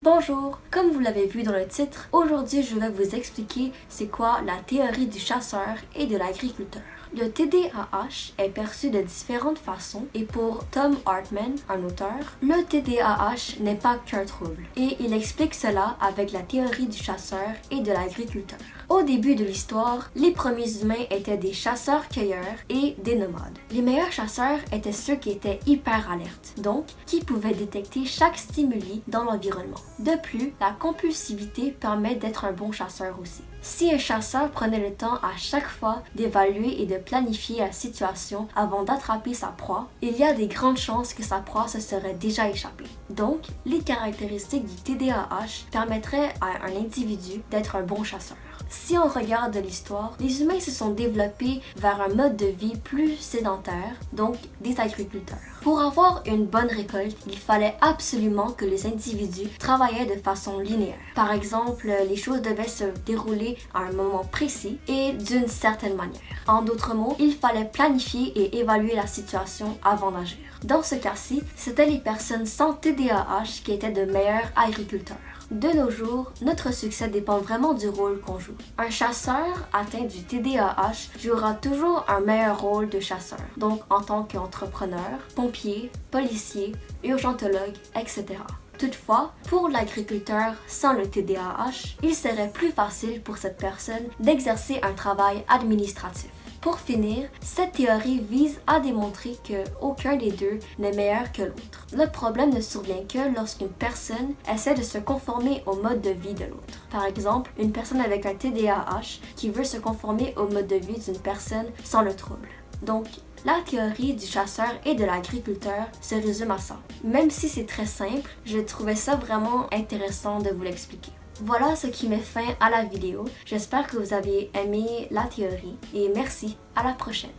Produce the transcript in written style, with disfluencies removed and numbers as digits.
Bonjour, comme vous l'avez vu dans le titre, aujourd'hui je vais vous expliquer c'est quoi la théorie du chasseur et de l'agriculteur. Le TDAH est perçu de différentes façons et pour Tom Hartman, un auteur, le TDAH n'est pas qu'un trouble et il explique cela avec la théorie du chasseur et de l'agriculteur. Au début de l'histoire, les premiers humains étaient des chasseurs-cueilleurs et des nomades. Les meilleurs chasseurs étaient ceux qui étaient hyper alertes, donc qui pouvaient détecter chaque stimuli dans l'environnement. De plus, la compulsivité permet d'être un bon chasseur aussi. Si un chasseur prenait le temps à chaque fois d'évaluer et de planifier la situation avant d'attraper sa proie, il y a des grandes chances que sa proie se serait déjà échappée. Donc, les caractéristiques du TDAH permettraient à un individu d'être un bon chasseur. Si on regarde l'histoire, les humains se sont développés vers un mode de vie plus sédentaire, donc des agriculteurs. Pour avoir une bonne récolte, il fallait absolument que les individus travaillaient de façon linéaire. Par exemple, les choses devaient se dérouler à un moment précis et d'une certaine manière. En d'autres mots, il fallait planifier et évaluer la situation avant d'agir. Dans ce cas-ci, c'était les personnes sans TDAH qui étaient de meilleurs agriculteurs. De nos jours, notre succès dépend vraiment du rôle qu'on joue. Un chasseur atteint du TDAH jouera toujours un meilleur rôle de chasseur, donc en tant qu'entrepreneur, pompier, policier, urgentologue, etc. Toutefois, pour l'agriculteur sans le TDAH, il serait plus facile pour cette personne d'exercer un travail administratif. Pour finir, cette théorie vise à démontrer qu'aucun des deux n'est meilleur que l'autre. Le problème ne survient que lorsqu'une personne essaie de se conformer au mode de vie de l'autre. Par exemple, une personne avec un TDAH qui veut se conformer au mode de vie d'une personne sans le trouble. Donc, la théorie du chasseur et de l'agriculteur se résume à ça. Même si c'est très simple, je trouvais ça vraiment intéressant de vous l'expliquer. Voilà ce qui met fin à la vidéo. J'espère que vous avez aimé la théorie et merci. À la prochaine.